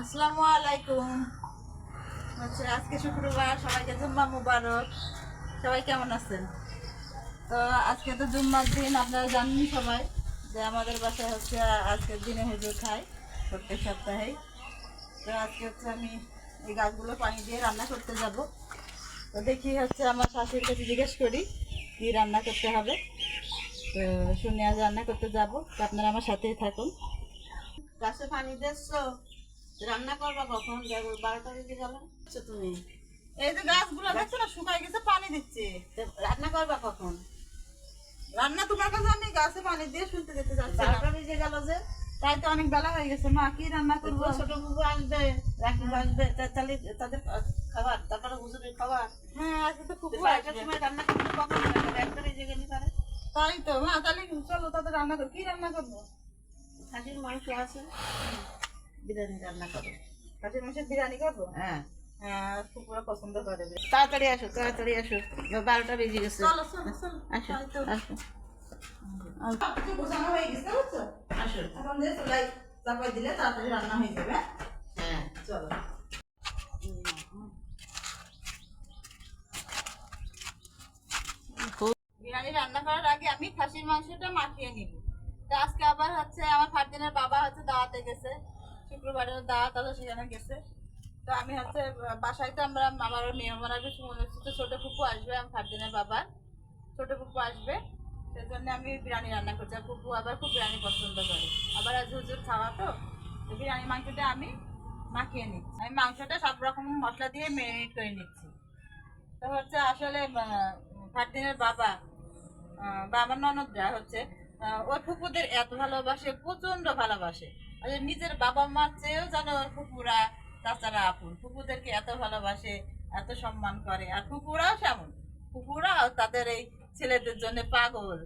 আসসালামু আলাইকুম। আজকে শুক্রবার, সবাইকে জুম্মা মুবারক। সবাই কেমন আছেন? তো আজকে তো জুম্মার দিন, আপনারা জানেন সবাই যে আমাদের বাসায় আজকের দিনে হুজুর খায় প্রত্যেক সপ্তাহেই। তো আজকে আমি এই গাছগুলো পানি দিয়ে রান্না করতে যাব। তো দেখি আমার শাশুড়ির কাছে জিজ্ঞেস করি কী রান্না করতে হবে। তো শুনে আজ রান্না করতে যাব। তো আপনারা আমার সাথেই থাকুন। গাছে পানি দিচ্ছ, রান্না করবা কখন? 12টা বেজে গেল। তুমি এই যে গাছগুলো দেখছো না, শুকাই গেছে, পানি দিচ্ছে। রান্না করবা কখন? রান্না তোমার কাছে আমি গাছে পানি দিয়ে শুনতে যেতে চাচ্ছি। 12টা বেজে গেল যে। তাই তো অনেক বেলা হয়ে গেছে। মা কি রান্না করবো? ছোট বুবু আসবে, রাকিব আসবে, তাহলে তাদের খাবার, তারপরে হুজুরের খাবার। হ্যাঁ, আজকে তো খুব 12টার সময় রান্না করতে কখন? 1টা বেজে গেলে পারে। তাই তো মা, তাহলে চলো তাদের রান্না করবো। কি রান্না করবো? খাসির মাংস আছে, বিরিয়ানি রান্না করো। খাসির মাংসের বিরিয়ানি করবো। হ্যাঁ হ্যাঁ, কুকুরা পছন্দ করে। তাড়াতাড়ি আসো, তাড়াতাড়ি আসো, 12টা বেজে গেছে। চলো চলো চলো, আসো তাই তো। আসো কিছু গোছানো হয়ে গেছে, বুঝছো? আসো। এখন যে চুলাই চাপাই দিলে তাড়াতাড়ি রান্না হয়ে যাবে। হ্যাঁ চলো। বিরিয়ানি রান্না করার আগে আমি খাসির মাংসটা মাখিয়ে নিব। তো আজকে আবার আমার ফারদিনের বাবা দাওয়াতে গেছে, শুক্রবারের দাওয়াত আছে, সেখানে গেছে। তো আমি বাসায় তো আমারও মেহমান আসবে, মনে হচ্ছে তো ছোট ফুপু আসবে, আমার ফারদিনের বাবার ছোট ফুপু আসবে। সেই জন্য আমি বিরিয়ানি রান্না করছি। আর ফুপু আবার খুব বিরিয়ানি পছন্দ করে। আবার আজ হুজুর খাওয়া, তো বিরিয়ানি মাংসটা আমি মাখিয়ে নিচ্ছি। আমি মাংসটা সব রকম মশলা দিয়ে ম্যারিনেট করে নিচ্ছি। তো আসলে ফারদিনের বাবা বা আমার ননদরা ওর ফুপুদের এত ভালোবাসে, প্রচন্ড ভালোবাসে। আর নিজের বাবা মার চেয়েও যেন ওর ফুপুরা, চাচারা আপন, ফুপুদেরকে এত ভালোবাসে, এত সম্মান করে। আর ফুপুরাও সেমন, ফুপুরাও তাদের এই ছেলেদের জন্য পাগল।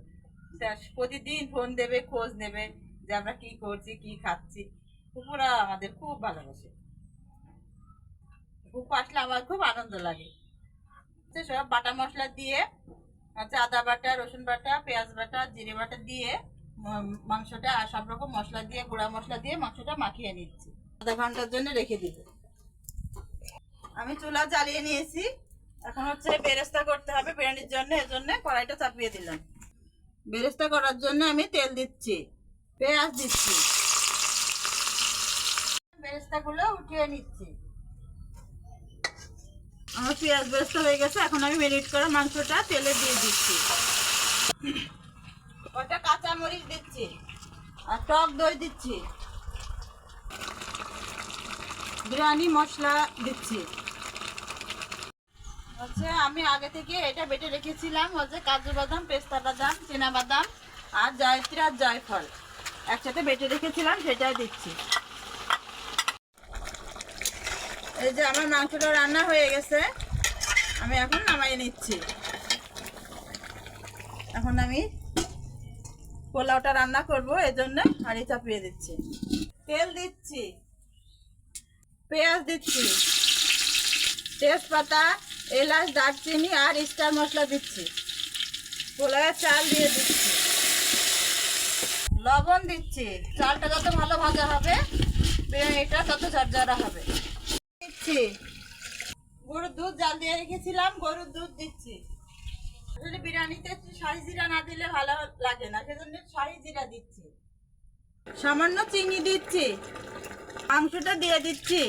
প্রতিদিন ফোন দেবে, খোঁজ নেবে যে আমরা কি করছি, কি খাচ্ছি। ফুপুরা আমাদের খুব ভালোবাসে। ফুপু আসলে আমার খুব আনন্দ লাগে। সব বাটা মশলা দিয়ে, আদা বাটা, রসুন বাটা, পেঁয়াজ বাটা, জিরে বাটা দিয়ে মাংসটা আর সব রকম মশলা দিয়ে, গুঁড়া মশলা দিয়ে মাংসটা মাখিয়ে নিচ্ছি। আধা ঘন্টার জন্য রেখে দিব। আমি চুলা জ্বালিয়ে নিয়েছি। এখন বেরেস্তা করতে হবে বিরিয়ানির জন্য, এজন্য কড়াইটা চাপিয়ে দিলাম। বেরেস্তা করার জন্য আমি তেল দিচ্ছি, পেঁয়াজ দিচ্ছি, বেরেস্তাগুলো উঠিয়ে নিচ্ছি। আমার পেঁয়াজ বেরেস্তা হয়ে গেছে। এখন আমি ম্যারিনেট করা মাংসটা তেলে দিয়ে দিচ্ছি। ওটা কাঁচামরিচ দিচ্ছি আর টক দই দিচ্ছি, বিরিয়ানি মশলা দিচ্ছি। আমি আগে থেকে এটা বেটে রেখেছিলাম, কাজু বাদাম, পেস্তা বাদাম, চীনা বাদাম আর জয়ত্রী আর জয়ফল একসাথে বেটে রেখেছিলাম, সেটাই দিচ্ছি। এই যে আমার মাংসটা রান্না হয়ে গেছে, আমি এখন নামাই নিচ্ছি। এখন আমি পোলাওটা রান্না করব, এজন্য হাঁড়ি চাপিয়ে দিচ্ছি। তেল দিচ্ছি, পেঁয়াজ দিচ্ছি, তেজপাতা, এলাচ, দারচিনি আর স্টার মশলা দিচ্ছি। পোলাওয়ের চাল দিয়ে দিচ্ছি, লবণ দিচ্ছি। চালটা যত ভালো ভাজা হবে, বিরিয়ানিটা তত ঝরঝরা হবে। দিচ্ছি গরুর দুধ, জাল দিয়ে রেখেছিলাম, গরুর দুধ দিচ্ছি। আসলে বিরিয়ানিতে শাহি জিরা না দিলে ভালো লাগে না, সেজন্য শাহি জিরা দিচ্ছি। সামান্য চিনি দিচ্ছি, মাংসটা দিয়ে দিচ্ছি।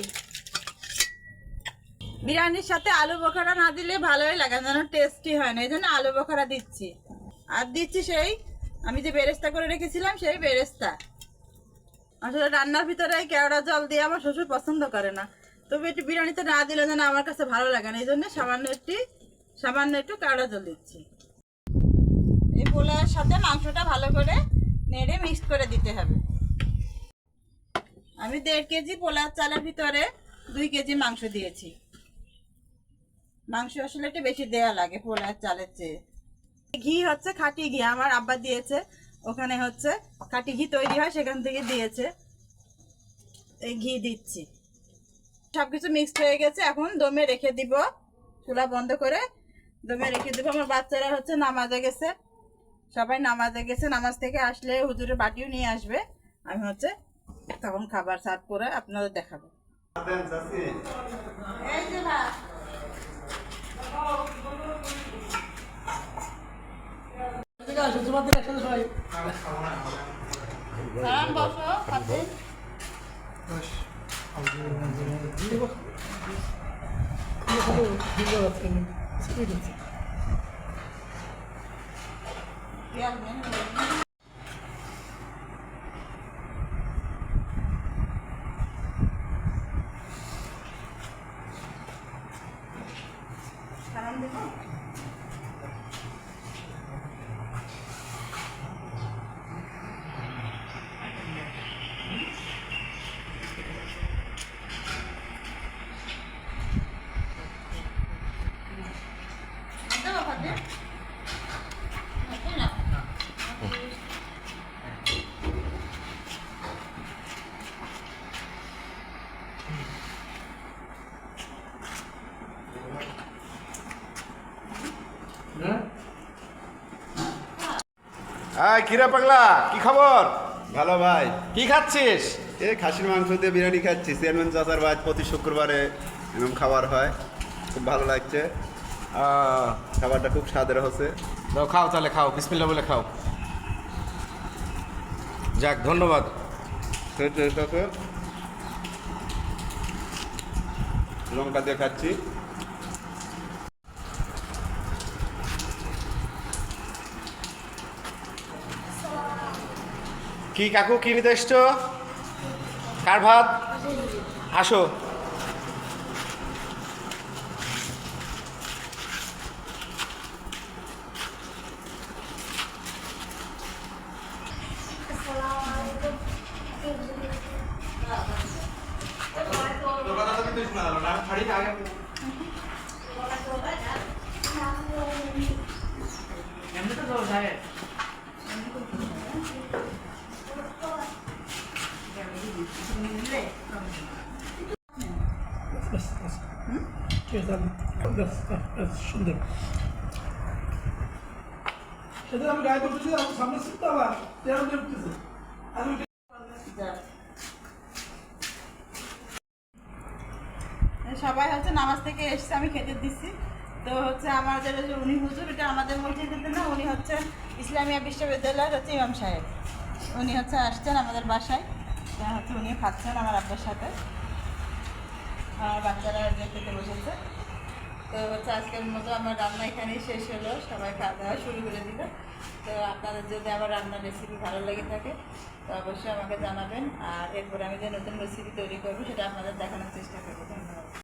বিরিয়ানির সাথে আলু বোখারা না দিলে ভালোই লাগে না, যেন টেস্টি হয় না, এই জন্য আলু বোখারা দিচ্ছি। আর দিচ্ছি সেই আমি যে বেরেস্তা করে রেখেছিলাম, সেই বেরেস্তা। আসলে রান্নার ভিতরে কেওড়া জল দিয়ে আমার শ্বশুর পছন্দ করে না, তবে একটু বিরিয়ানিতে না দিলে যেন আমার কাছে ভালো লাগে না, এই জন্য সামান্য একটু কেওড়া জল দিচ্ছি। এই পোলাওয়ের সাথে মাংসটা ভালো করে নেড়ে মিক্স করে দিতে হবে। আমি 1.5 কেজি পোলাও চালের ভিতরে 2 কেজি মাংস দিয়েছি। মাংস আসলে একটু বেশি দেওয়া লাগে পোলাও চালের চেয়ে। ঘি খাঁটি ঘি, আমার আব্বা দিয়েছে, ওখানে খাঁটি ঘি তৈরি হয়, সেখান থেকে দিয়েছে। এই ঘি দিচ্ছি। সবকিছু মিক্সড হয়ে গেছে, এখন দমে রেখে দিব। চুলা বন্ধ করে দমে রেখে দেবো। আমার বাচ্চারা নামাজে গেছে, সবাই নামাজে গেছে। নামাজ থেকে আসলে হুজুরের বাটিও নিয়ে আসবে। আমি তখন খাবার সার্ভ করে আপনাদের দেখাবো। এই যে ভাত দাঁড়ান, বসো খাতে। পেঁয়াজ নেন। সালাম দেবো? দেবো খাতে? না। কিরা পাগলা, কি খবর? ভালো ভাই। কি খাচ্ছিস? এই খাসির মাংস দিয়ে বিরিয়ানি খাচ্ছি। চেয়ারম্যান চাচার বাড়ি প্রতি শুক্রবারে এরকম খাবার হয়, খুব ভালো লাগছে। খাবারটা খুব স্বাদের হচ্ছে। দাও খাও, তাহলে খাও, বিসমিল্লাহ বলে খাও। যাক, ধন্যবাদ। লঙ্কা দিয়ে খাচ্ছি। কি কাকু, কি নিতে এসছো? কার ভাত? আসো। সুন্দর সেদিন আমি গায়ে করতেছি, আমার সামনে শিখতে আবার তেরো উঠতেছে। সবাই হচ্ছে নামাজ থেকে এসছে, আমি খেতে দিচ্ছি। তো হচ্ছে আমাদের যে উনি হুজুর, এটা আমাদের মসজিদে না, উনি হচ্ছে ইসলামিয়া বিশ্ববিদ্যালয়ের হচ্ছে ইমাম সাহেব। উনি হচ্ছে আসছেন আমাদের বাসায়, তা হচ্ছে উনি খাচ্ছেন আমার আব্বার সাথে, আমার বাচ্চারা যে খেতে বসেছে। তো হচ্ছে আজকের মতো আমার রান্না এখানেই শেষ হলো, সবাই খাওয়া দাওয়া শুরু করে দিল। তো আপনাদের যদি আমার রান্নার রেসিপি ভালো লেগে থাকে তো অবশ্যই আমাকে জানাবেন, আর এরপরে আমি যে নতুন রেসিপি তৈরি করবো সেটা আপনাদের দেখানোর চেষ্টা করবো।